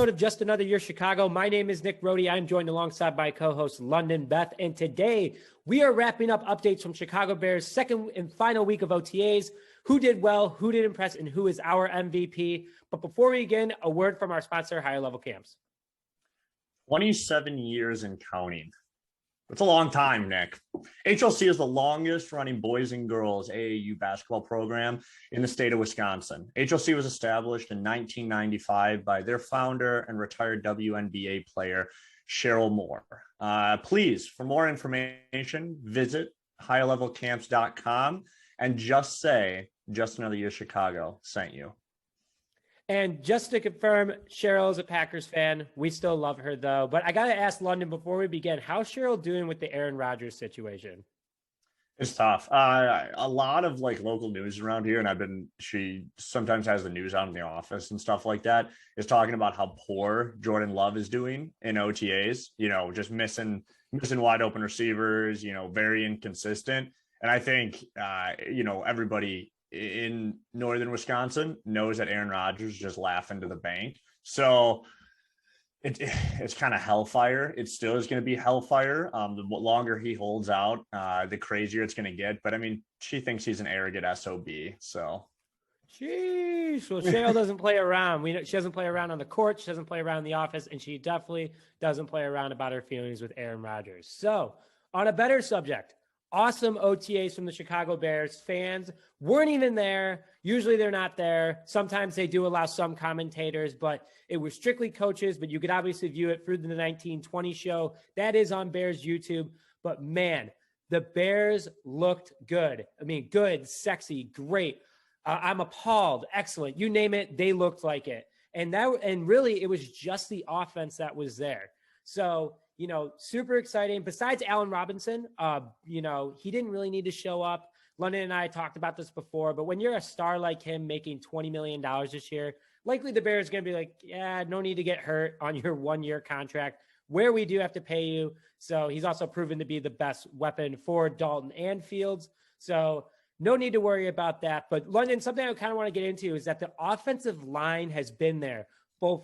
episode of Just Another Year Chicago. My name is Nick Rohde. I'm joined alongside my co-host London Beth. And today we are wrapping up updates from Chicago Bears' second and final week of OTAs. Who did well, who did impress, and who is our MVP. But before we begin, a word from our sponsor, Higher Level Camps. 27 years and counting. It's a long time, Nick. HLC is the longest running boys and girls AAU basketball program in the state of Wisconsin. HLC was established in 1995 by their founder and retired WNBA player, Cheryl Moore. Please, for more information, visit higherlevelcamps.com and just say, Just Another Year Chicago sent you. And just to confirm, Cheryl is a Packers fan. We still love her, though. But I got to ask London before we begin, how's Cheryl doing with the Aaron Rodgers situation? It's tough. A lot of local news around here, and she sometimes has the news out in the office and stuff like that, is talking about how poor Jordan Love is doing in OTAs, just missing wide open receivers, very inconsistent. And I think, everybody in northern Wisconsin knows that Aaron Rodgers just laughing to the bank. So it's kind of hellfire. It still is going to be hellfire. The longer he holds out, the crazier it's going to get. But she thinks he's an arrogant SOB. So, sheesh. Well, Cheryl doesn't play around. She doesn't play around on the court. She doesn't play around in the office, and she definitely doesn't play around about her feelings with Aaron Rodgers. So, on a better subject. Awesome OTAs from the Chicago Bears. Fans weren't even there. Usually they're not there. Sometimes they do allow some commentators, but it was strictly coaches. But you could obviously view it through the 1920 show. That is on Bears YouTube. But man, the Bears looked good. Good, sexy, great. I'm appalled. Excellent. You name it, they looked like it. And really it was just the offense that was there. So, super exciting. Besides Allen Robinson, he didn't really need to show up. London and I talked about this before, but when you're a star like him making $20 million this year, likely the Bears are going to be like, yeah, no need to get hurt on your 1-year contract where we do have to pay you. So he's also proven to be the best weapon for Dalton and Fields. So no need to worry about that. But London, something I kind of want to get into is that the offensive line has been there both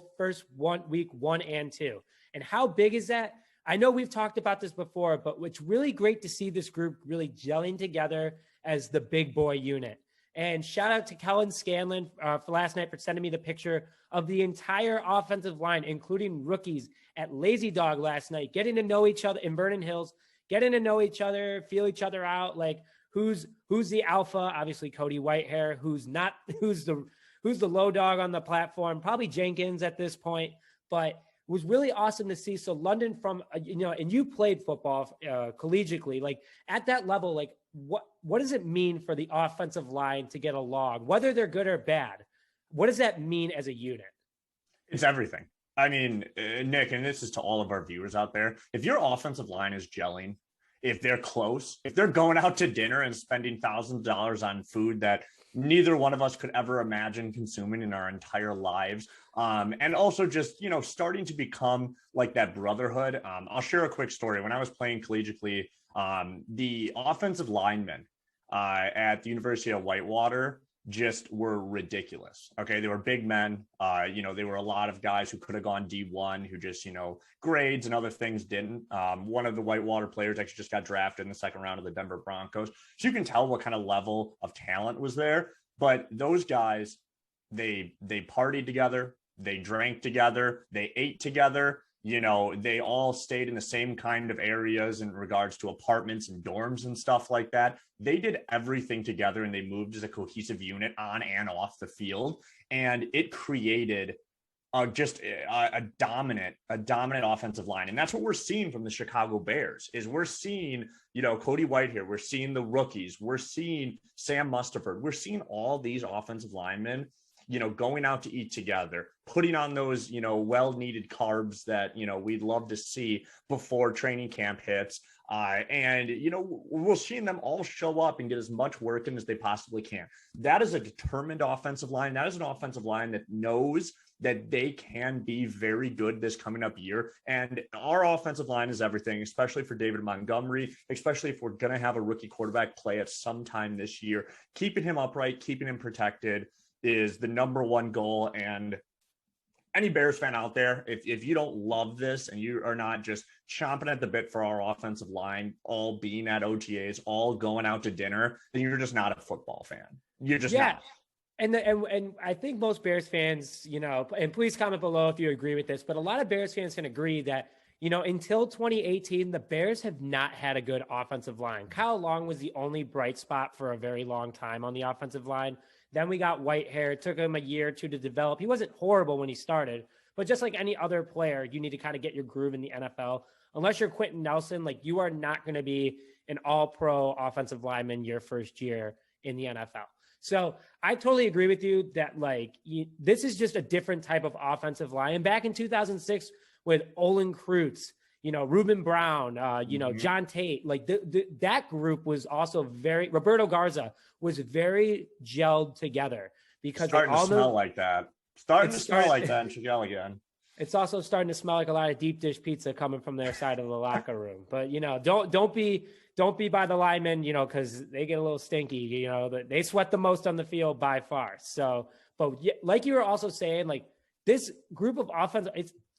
week 1 and 2. And how big is that? I know we've talked about this before, but it's really great to see this group really gelling together as the big boy unit. And shout out to Kellen Scanlon for last night for sending me the picture of the entire offensive line, including rookies at Lazy Dog last night, getting to know each other in Vernon Hills, getting to know each other, feel each other out. Like who's the alpha? Obviously Cody Whitehair. Who's not? Who's the low dog on the platform? Probably Jenkins at this point, but. It was really awesome to see. So London and you played football collegiately, at that level, what does it mean for the offensive line to get along, whether they're good or bad? What does that mean as a unit? It's everything. Nick, and this is to all of our viewers out there. If your offensive line is gelling, if they're close, if they're going out to dinner and spending thousands of dollars on food that neither one of us could ever imagine consuming in our entire lives. And also just, starting to become like that brotherhood. I'll share a quick story. When I was playing collegiately, the offensive linemen at the University of Whitewater just were ridiculous. Okay. They were big men. They were a lot of guys who could have gone D1 who just, grades and other things didn't. One of the Whitewater players actually just got drafted in the second round of the Denver Broncos. So you can tell what kind of level of talent was there. But those guys, they partied together, they drank together, they ate together. They all stayed in the same kind of areas in regards to apartments and dorms and stuff like that. They did everything together and they moved as a cohesive unit on and off the field. And it created just a dominant offensive line. And that's what we're seeing from the Chicago Bears is we're seeing, Cody Whitehair, we're seeing the rookies, we're seeing Sam Mustipher, we're seeing all these offensive linemen, going out to eat together, putting on those, well-needed carbs that, we'd love to see before training camp hits. And we're seeing them all show up and get as much work in as they possibly can. That is a determined offensive line. That is an offensive line that knows that they can be very good this coming up year. And our offensive line is everything, especially for David Montgomery, especially if we're going to have a rookie quarterback play at some time this year. Keeping him upright, keeping him protected is the number one goal. And any Bears fan out there, if you don't love this and you are not just chomping at the bit for our offensive line, all being at OTAs, all going out to dinner, then you're just not a football fan. You're just not. And I think most Bears fans, and please comment below if you agree with this, but a lot of Bears fans can agree that, until 2018, the Bears have not had a good offensive line. Kyle Long was the only bright spot for a very long time on the offensive line. Then we got Whitehair. It took him a year or two to develop. He wasn't horrible when he started, but just like any other player, you need to kind of get your groove in the NFL. Unless you're Quentin Nelson, like you are not going to be an all-pro offensive lineman your first year in the NFL. So I totally agree with you that this is just a different type of offensive line. And back in 2006 with Olin Kreutz, Reuben Brown, John Tate, that group was also Roberto Garza was very gelled together because starting to smell like that. Starting to smell like that in Chicago again. It's also starting to smell like a lot of deep dish pizza coming from their side of the locker room. But don't be by the linemen, because they get a little stinky. They sweat the most on the field by far. So, but like you were also saying, this group of offense,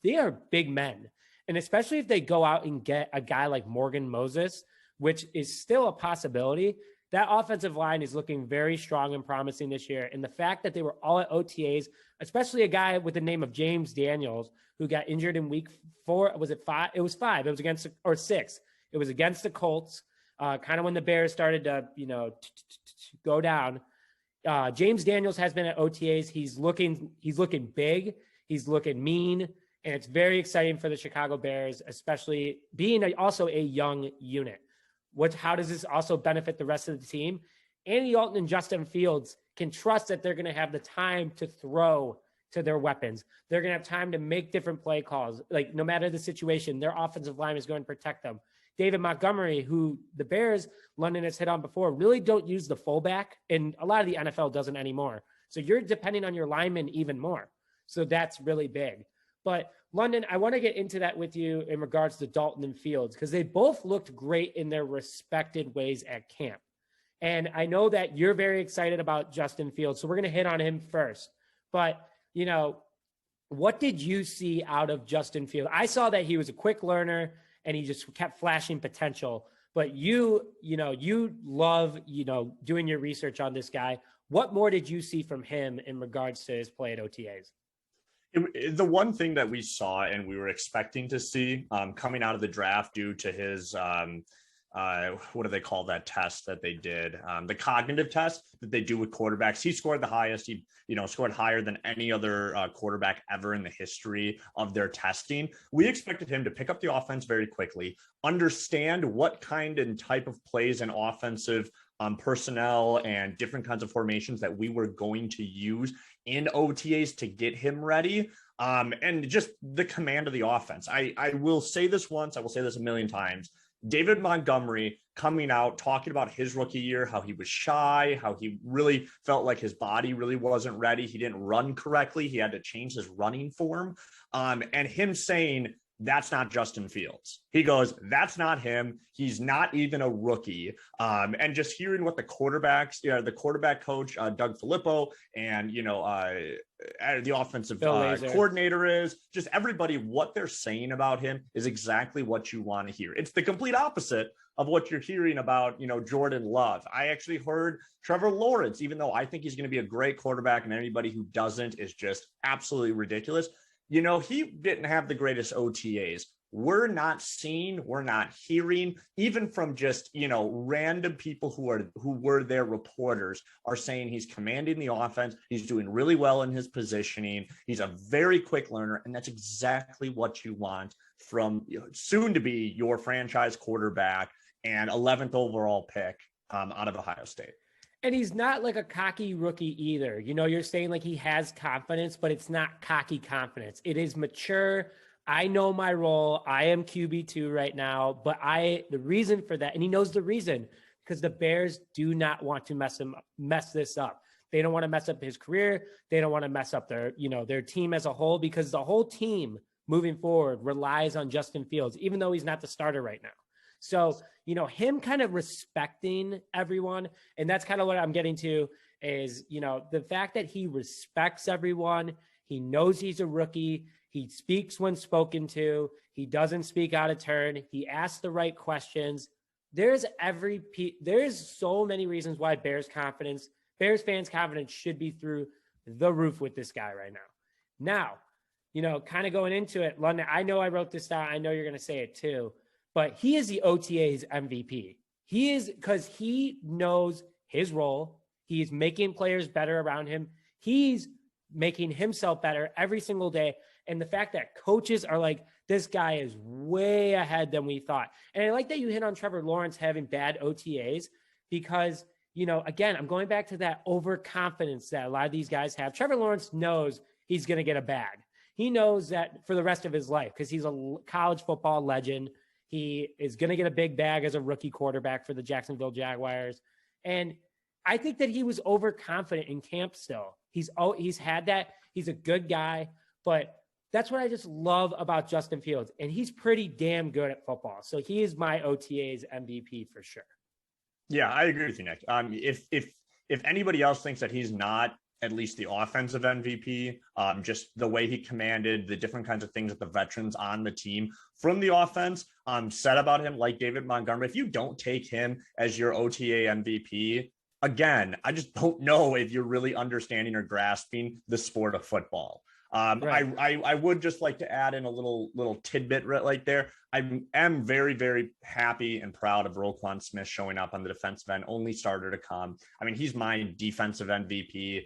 they are big men, and especially if they go out and get a guy like Morgan Moses, which is still a possibility. That offensive line is looking very strong and promising this year. And the fact that they were all at OTAs, especially a guy with the name of James Daniels, who got injured in week 4, was it 5? It was 5. It was against, or 6. It was against the Colts, kind of when the Bears started to, go down. James Daniels has been at OTAs. He's looking big. He's looking mean. And it's very exciting for the Chicago Bears, especially being also a young unit. How does this also benefit the rest of the team? Andy Dalton and Justin Fields can trust that they're going to have the time to throw to their weapons. They're going to have time to make different play calls. No matter the situation, their offensive line is going to protect them. David Montgomery, who the Bears, London has hit on before, really don't use the fullback, and a lot of the NFL doesn't anymore. So you're depending on your linemen even more. So that's really big. But London, I want to get into that with you in regards to Dalton and Fields, because they both looked great in their respected ways at camp. And I know that you're very excited about Justin Fields, so we're going to hit on him first. But, what did you see out of Justin Fields? I saw that he was a quick learner and he just kept flashing potential. But you love, doing your research on this guy. What more did you see from him in regards to his play at OTAs? The one thing that we saw and we were expecting to see coming out of the draft due to his, what do they call that test that they did? The cognitive test that they do with quarterbacks. He scored the highest. He, scored higher than any other quarterback ever in the history of their testing. We expected him to pick up the offense very quickly, understand what kind and type of plays and offensive personnel and different kinds of formations that we were going to use in OTAs to get him ready. And just the command of the offense. I will say this once, I will say this a million times. David Montgomery coming out, talking about his rookie year, how he was shy, how he really felt like his body really wasn't ready. He didn't run correctly. He had to change his running form. And him saying, that's not Justin Fields. He goes, that's not him. He's not even a rookie. And just hearing what the quarterback coach, Doug Filippo, and, the offensive coordinator is, just everybody, what they're saying about him is exactly what you want to hear. It's the complete opposite of what you're hearing about, Jordan Love. I actually heard Trevor Lawrence, even though I think he's going to be a great quarterback and anybody who doesn't is just absolutely ridiculous. He didn't have the greatest OTAs. We're not seeing, we're not hearing, even from just, random people who were their reporters are saying he's commanding the offense. He's doing really well in his positioning. He's a very quick learner. And that's exactly what you want from soon to be your franchise quarterback and 11th overall pick out of Ohio State. And he's not like a cocky rookie either. You're saying he has confidence, but it's not cocky confidence. It is mature. I know my role. I am QB2 right now, but the reason for that, and he knows the reason, because the Bears do not want to mess this up. They don't want to mess up his career. They don't want to mess up their team as a whole, because the whole team moving forward relies on Justin Fields, even though he's not the starter right now. So, him kind of respecting everyone, and that's kind of what I'm getting to is, the fact that he respects everyone. He knows he's a rookie. He speaks when spoken to. He doesn't speak out of turn. He asks the right questions. There's so many reasons why Bears fans' confidence should be through the roof with this guy right now. Now, kind of going into it, London, I know I wrote this down. I know you're going to say it too, but he is the OTA's MVP. He is, because he knows his role. He's making players better around him. He's making himself better every single day. And the fact that coaches are like, this guy is way ahead than we thought. And I like that you hit on Trevor Lawrence having bad OTAs because, again, I'm going back to that overconfidence that a lot of these guys have. Trevor Lawrence knows he's going to get a bag. He knows that for the rest of his life because he's a college football legend. He is going to get a big bag as a rookie quarterback for the Jacksonville Jaguars. And I think that he was overconfident in camp still. He's had that. He's a good guy, but that's what I just love about Justin Fields. And he's pretty damn good at football. So he is my OTA's MVP for sure. Yeah, I agree with you, Nick. If anybody else thinks that he's not at least the offensive MVP, just the way he commanded the different kinds of things that the veterans on the team from the offense said about him, like David Montgomery, if you don't take him as your OTA MVP, again, I just don't know if you're really understanding or grasping the sport of football. Right. I would just like to add in a little tidbit right there. I am very, very happy and proud of Roquan Smith showing up on the defensive end, only starter to come. I mean, he's my defensive MVP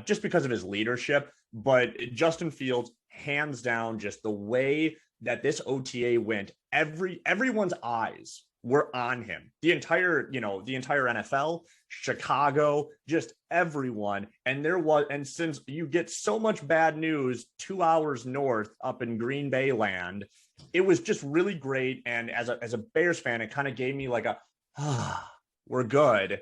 just because of his leadership, but Justin Fields, hands down, just the way that this OTA went, everyone's eyes were on him. The entire NFL, Chicago, just everyone. And since you get so much bad news 2 hours north up in Green Bay land, it was just really great. And as a Bears fan, it kind of gave me like we're good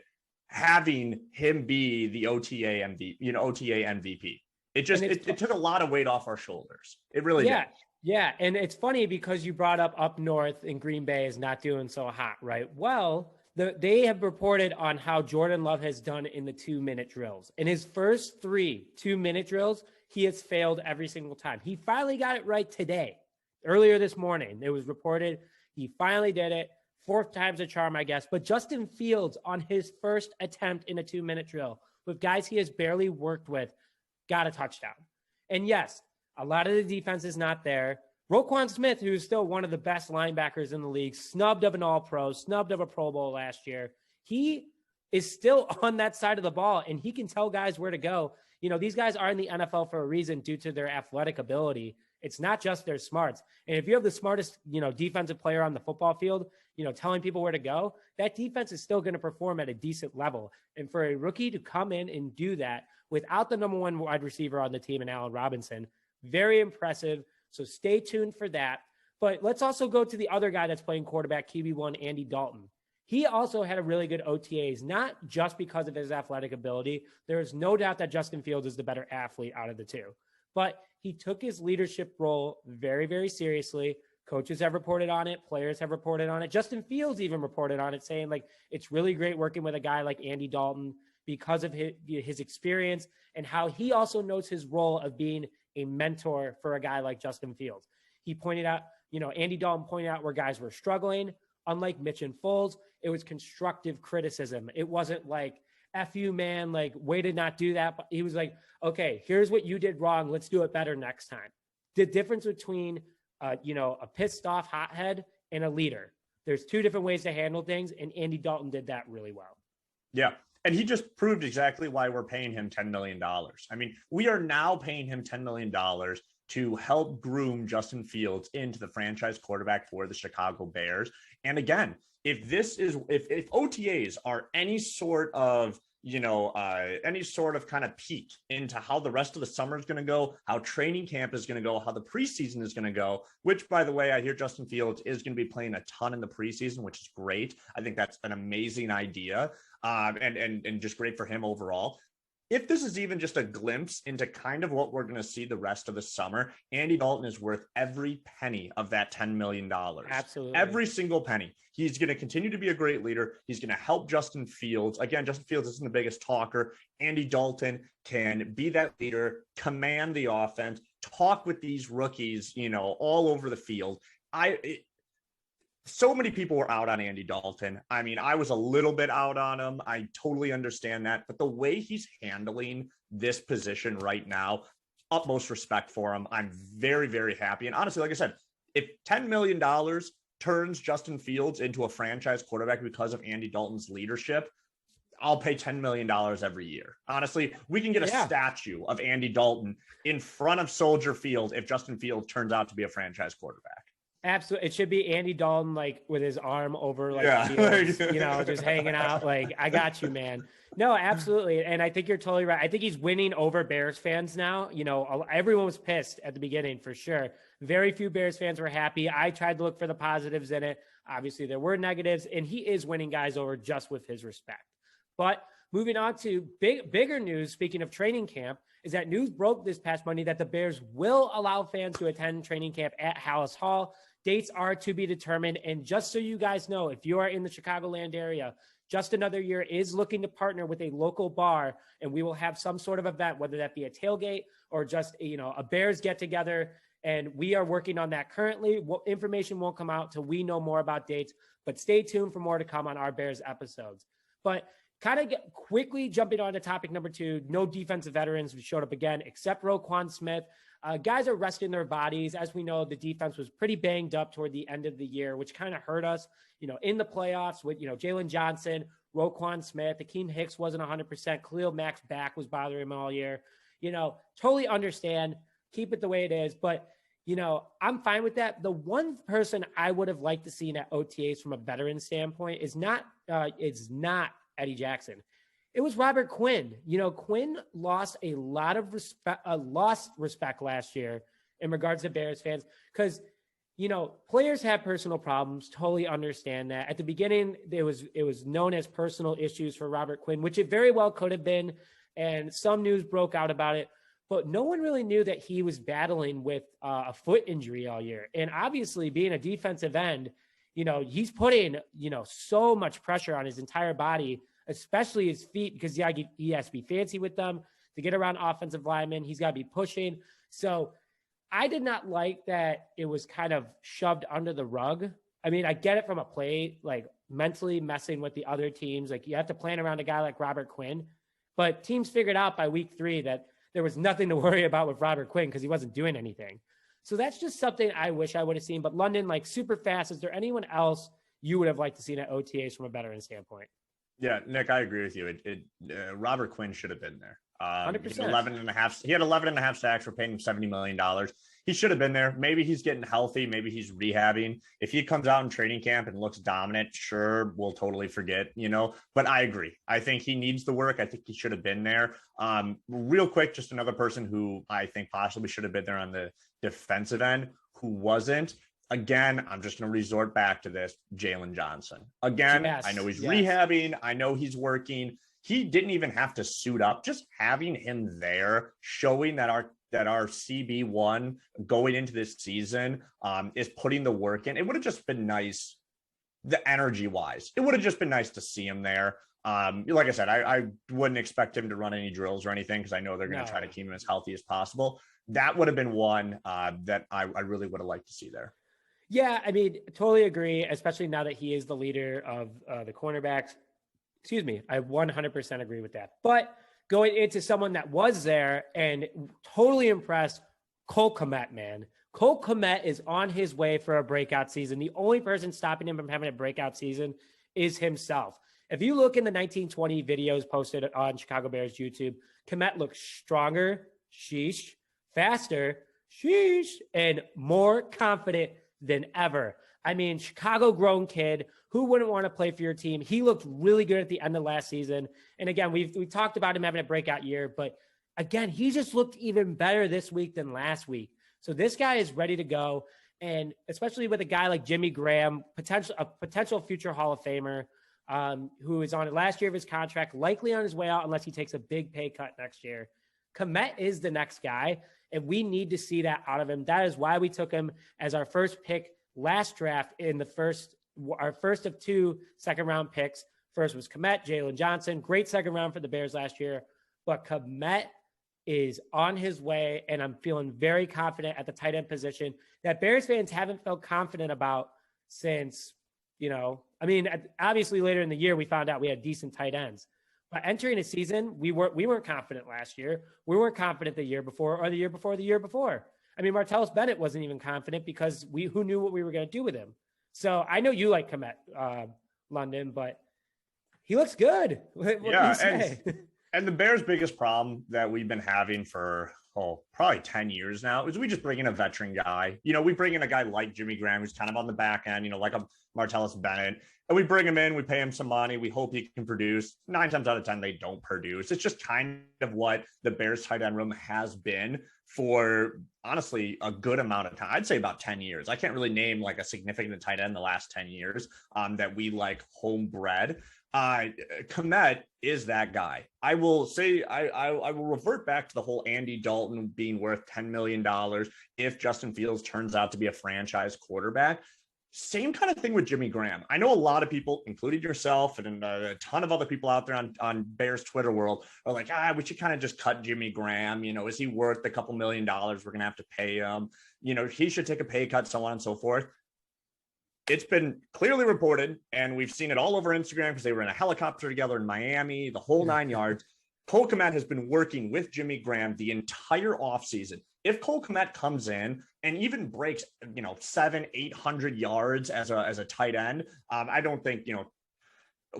having him be the OTA MVP. It just, it took a lot of weight off our shoulders. It really did. Yeah, and it's funny because you brought up north in Green Bay is not doing so hot, right? Well, they have reported on how Jordan Love has done in the 2-minute drills. In his first 3 2-minute drills, he has failed every single time. He finally got it right today. Earlier this morning, it was reported he finally did it. 4th time's a charm, I guess. But Justin Fields, on his first attempt in a 2-minute drill, with guys he has barely worked with, got a touchdown. And yes, a lot of the defense is not there. Roquan Smith, who is still one of the best linebackers in the league, snubbed of an All-Pro, snubbed of a Pro Bowl last year. He is still on that side of the ball, and he can tell guys where to go. These guys are in the NFL for a reason due to their athletic ability. It's not just their smarts. And if you have the smartest, defensive player on the football field, telling people where to go, that defense is still going to perform at a decent level. And for a rookie to come in and do that without the number 1 wide receiver on the team in Allen Robinson, very impressive. So stay tuned for that. But let's also go to the other guy that's playing quarterback, QB1, Andy Dalton. He also had a really good OTAs, not just because of his athletic ability. There is no doubt that Justin Fields is the better athlete out of the two. But he took his leadership role very, very seriously. Coaches have reported on it. Players have reported on it. Justin Fields even reported on it, saying, it's really great working with a guy like Andy Dalton because of his experience and how he also knows his role of being a mentor for a guy like Justin Fields. He pointed out, Andy Dalton pointed out where guys were struggling. Unlike Mitch and Foles, it was constructive criticism. It wasn't like, F you, man, way to not do that. But he was like, okay, here's what you did wrong. Let's do it better next time. The difference between, a pissed off hothead and a leader. There's 2 different ways to handle things, and Andy Dalton did that really well. Yeah. And he just proved exactly why we're paying him $10 million. I mean, we are now paying him $10 million to help groom Justin Fields into the franchise quarterback for the Chicago Bears. And again, if OTAs are any sort of, kind of peek into how the rest of the summer is going to go, how training camp is going to go, how the preseason is going to go, which, by the way, I hear Justin Fields is going to be playing a ton in the preseason, which is great. I think that's an amazing idea. And just great for him overall. if this is even just a glimpse into kind of what we're going to see the rest of the summer, Andy Dalton is worth every penny of that $10 million. Absolutely. Every single penny. He's going to continue to be a great leader. He's going to help Justin Fields. Again, Justin Fields isn't the biggest talker. Andy Dalton can be that leader, command the offense, talk with these rookies, all over the field. So many people were out on Andy Dalton. I mean, I was a little bit out on him. I totally understand that. But the way he's handling this position right now, utmost respect for him. I'm very, very happy. And honestly, like I said, if $10 million turns Justin Fields into a franchise quarterback because of Andy Dalton's leadership, I'll pay $10 million every year. Honestly, we can get a statue of Andy Dalton in front of Soldier Field if Justin Fields turns out to be a franchise quarterback. Absolutely. It should be Andy Dalton, like with his arm over Fields, just hanging out. Like, I got you, man. No, absolutely. And I think you're totally right. I think he's winning over Bears fans now. Everyone was pissed at the beginning for sure. Very few Bears fans were happy. I tried to look for the positives in it. Obviously, there were negatives, and he is winning guys over just with his respect. But moving on to bigger news, speaking of training camp, is that news broke this past Monday that the Bears will allow fans to attend training camp at Hallis Hall. Dates are to be determined. And just so you guys know, if you are in the Chicagoland area, Just Another Year is looking to partner with a local bar, and we will have some sort of event, whether that be a tailgate or just, a Bears get together. And we are working on that currently. Information won't come out till we know more about dates, but stay tuned for more to come on our Bears episodes. But kind of quickly jumping on to topic number 2, no defensive veterans showed up again, except Roquan Smith. Guys are resting their bodies. As we know, the defense was pretty banged up toward the end of the year, which kind of hurt us, in the playoffs with, Jalen Johnson, Roquan Smith. Akeem Hicks wasn't 100%. Khalil Mack's back was bothering him all year. Totally understand. Keep it the way it is. But, I'm fine with that. The one person I would have liked to see at OTAs from a veteran standpoint is not Eddie Jackson. It was Robert Quinn. Quinn lost a lot of respect last year in regards to Bears fans because, players have personal problems. Totally understand that. At the beginning, it was known as personal issues for Robert Quinn, which it very well could have been. And some news broke out about it, but no one really knew that he was battling with a foot injury all year. And obviously being a defensive end, he's putting, so much pressure on his entire body, especially his feet, because he has to be fancy with them to get around offensive linemen. He's got to be pushing. So I did not like that it was kind of shoved under the rug. I mean, I get it from a play, like mentally messing with the other teams. Like you have to plan around a guy like Robert Quinn, but teams figured out by week 3 that there was nothing to worry about with Robert Quinn because he wasn't doing anything. So that's just something I wish I would have seen. But London, like super fast. Is there anyone else you would have liked to see at OTAs from a veteran standpoint? Yeah, Nick, I agree with you. Robert Quinn should have been there. 100%. He had 11 and a half sacks. We're paying him $70 million. He should have been there. Maybe he's getting healthy. Maybe he's rehabbing. If he comes out in training camp and looks dominant, sure, we'll totally forget, but I agree. I think he needs the work. I think he should have been there. Real quick, just another person who I think possibly should have been there on the defensive end who wasn't. Again, I'm just going to resort back to this, Jalen Johnson. Again, yes, I know he's rehabbing. I know he's working. He didn't even have to suit up. Just having him there, showing that our CB1 going into this season is putting the work in. It would have just been nice, the energy-wise. It would have just been nice to see him there. Like I said, I wouldn't expect him to run any drills or anything because I know they're going to try to keep him as healthy as possible. That would have been one that I really would have liked to see there. Yeah, I mean, totally agree, especially now that he is the leader of the cornerbacks. Excuse me, I 100% agree with that. But going into someone that was there and totally impressed, Cole Kmet, man. Cole Kmet is on his way for a breakout season. The only person stopping him from having a breakout season is himself. If you look in the 1920 videos posted on Chicago Bears YouTube, Kmet looks stronger, sheesh, faster, sheesh, and more confident than ever. I mean, Chicago grown kid, who wouldn't want to play for your team? He looked really good at the end of last season. And again, we talked about him having a breakout year, but again, he just looked even better this week than last week. So this guy is ready to go. And especially with a guy like Jimmy Graham, a potential future Hall of Famer, who is on the last year of his contract, likely on his way out unless he takes a big pay cut next year. Komet is the next guy, and we need to see that out of him. That is why we took him as our first pick last draft in our first of 2 second-round picks. First was Komet, Jalen Johnson. Great second round for the Bears last year. But Komet is on his way, and I'm feeling very confident at the tight end position that Bears fans haven't felt confident about since, obviously later in the year we found out we had decent tight ends. But entering a season, we weren't confident last year. We weren't confident the year before or the year before the year before. I mean, Martellus Bennett wasn't even confident because who knew what we were going to do with him. So I know you like Komet, London, but he looks good. What can you say? And the Bears' biggest problem that we've been having for probably 10 years now is we just bring in a veteran guy. We bring in a guy like Jimmy Graham, who's kind of on the back end, like a Martellus Bennett. And we bring him in, we pay him some money. We hope he can produce. 9 times out of 10, they don't produce. It's just kind of what the Bears tight end room has been for, honestly, a good amount of time. I'd say about 10 years. I can't really name like a significant tight end in the last 10 years that we like homebred. Komet is that guy. I will say I will revert back to the whole Andy Dalton being worth $10 million if Justin Fields turns out to be a franchise quarterback. Same kind of thing with Jimmy Graham. I know a lot of people, including yourself and a ton of other people out there on Bears Twitter world, are like, we should kind of just cut Jimmy Graham. Is he worth the couple $1 million we're going to have to pay him? He should take a pay cut, so on and so forth. It's been clearly reported, and we've seen it all over Instagram because they were in a helicopter together in Miami, the whole 9 yards. Cole Kmet has been working with Jimmy Graham the entire offseason. If Cole Kmet comes in and even breaks, 700-800 yards as a tight end, I don't think,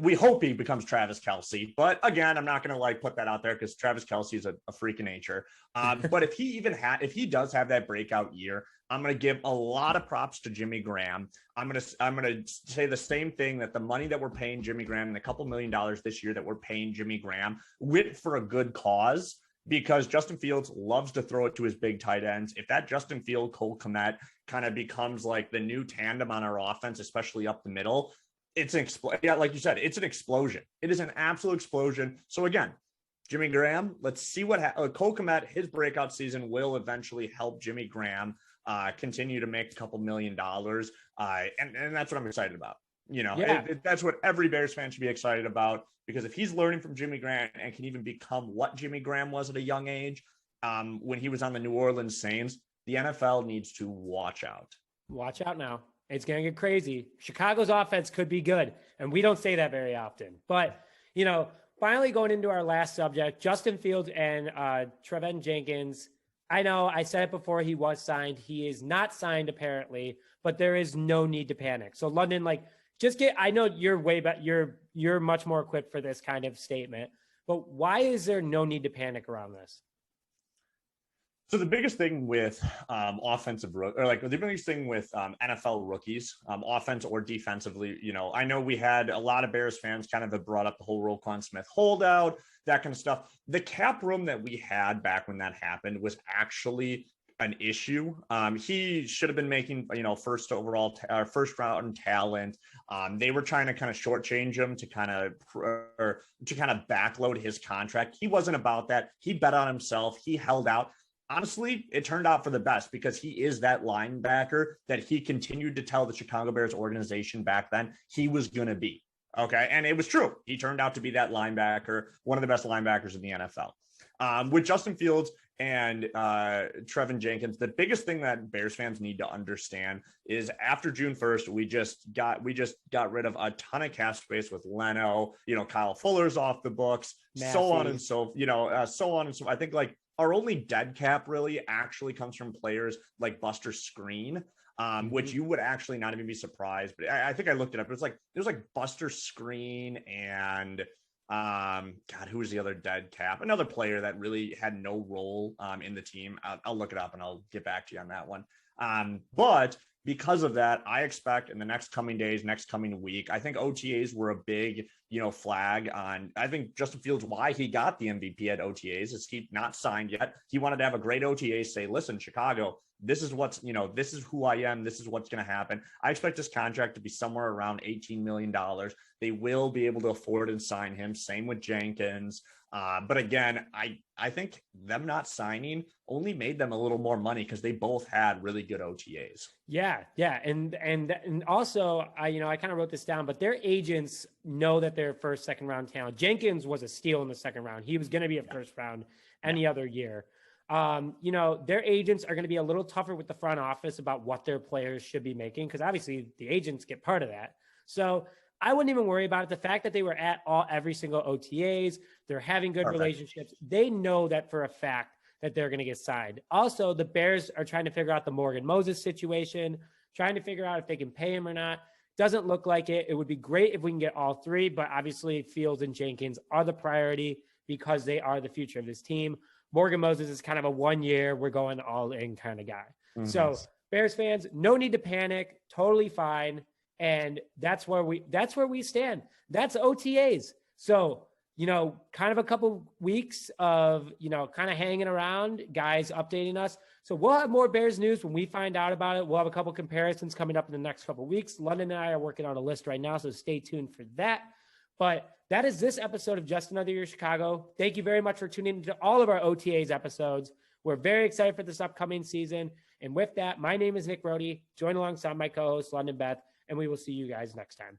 we hope he becomes Travis Kelce. But again, I'm not going to put that out there because Travis Kelce is a freak of nature. But if he does have that breakout year, I'm going to give a lot of props to Jimmy Graham. I'm going to say the same thing, that the money that we're paying Jimmy Graham and a couple $1 million this year that we're paying Jimmy Graham went for a good cause, because Justin Fields loves to throw it to his big tight ends. If that Justin Field, Cole Kmet kind of becomes like the new tandem on our offense, especially up the middle, it's like you said, it's an explosion. It is an absolute explosion. So again, Jimmy Graham, let's see what Cole Kmet, his breakout season will eventually help Jimmy Graham continue to make a couple $1 million. And that's what I'm excited about. That's what every Bears fan should be excited about, because if he's learning from Jimmy Graham and can even become what Jimmy Graham was at a young age, when he was on the New Orleans Saints, the NFL needs to watch out. Watch out now. It's going to get crazy. Chicago's offense could be good, and we don't say that very often. But, finally going into our last subject, Justin Fields and Trevin Jenkins. I know I said it before, he was signed. He is not signed apparently, but there is no need to panic. So London, I know you're way better. You're much more equipped for this kind of statement, but why is there no need to panic around this? So the biggest thing with the biggest thing with NFL rookies, offense or defensively, I know we had a lot of Bears fans kind of have brought up the whole Roquan Smith holdout, that kind of stuff. The cap room that we had back when that happened was actually an issue. He should have been making, first round talent. They were trying to kind of shortchange him to kind of backload his contract. He wasn't about that. He bet on himself. He held out. Honestly, it turned out for the best, because he is that linebacker that he continued to tell the Chicago Bears organization back then he was going to be. Okay. And it was true. He turned out to be that linebacker, one of the best linebackers in the NFL. With Justin Fields and Trevin Jenkins, the biggest thing that Bears fans need to understand is after June 1st, we just got rid of a ton of cap space with Leno, Kyle Fuller's off the books, so on and so, I think our only dead cap really actually comes from players like Buster Skrine, which you would actually not even be surprised. But I think I looked it up. It was like Buster Skrine and who was the other dead cap? Another player that really had no role in the team. I'll look it up and I'll get back to you on that one. But because of that, I expect in the next coming days, next coming week, I think OTAs were a big, flag on, I think Justin Fields, why he got the MVP at OTAs is he not signed yet. He wanted to have a great OTA say, listen, Chicago, this is what's, this is who I am. This is what's going to happen. I expect this contract to be somewhere around $18 million. They will be able to afford and sign him. Same with Jenkins. But again, I think them not signing only made them a little more money because they both had really good OTAs. Yeah. And also, I kind of wrote this down, but their agents know that they're first, second round talent. Jenkins was a steal in the second round. He was going to be a first round any other year. Their agents are going to be a little tougher with the front office about what their players should be making, because obviously the agents get part of that. So I wouldn't even worry about it. The fact that they were at every single OTAs, they're having good relationships. They know that for a fact that they're going to get signed. Also, the Bears are trying to figure out the Morgan Moses situation, trying to figure out if they can pay him or not. Doesn't look like it. It would be great if we can get all three, but obviously Fields and Jenkins are the priority because they are the future of this team. Morgan Moses is kind of a 1 year, we're going all in kind of guy. Mm-hmm. So Bears fans, no need to panic. Totally fine. And that's where we stand. That's OTAs. So, kind of a couple weeks of, kind of hanging around, guys updating us. So we'll have more Bears news when we find out about it. We'll have a couple comparisons coming up in the next couple weeks. London and I are working on a list right now, so stay tuned for that. But that is this episode of Just Another Year Chicago. Thank you very much for tuning into all of our OTAs episodes. We're very excited for this upcoming season. And with that, my name is Nick Rohde, joined alongside my co-host, London Beth, and we will see you guys next time.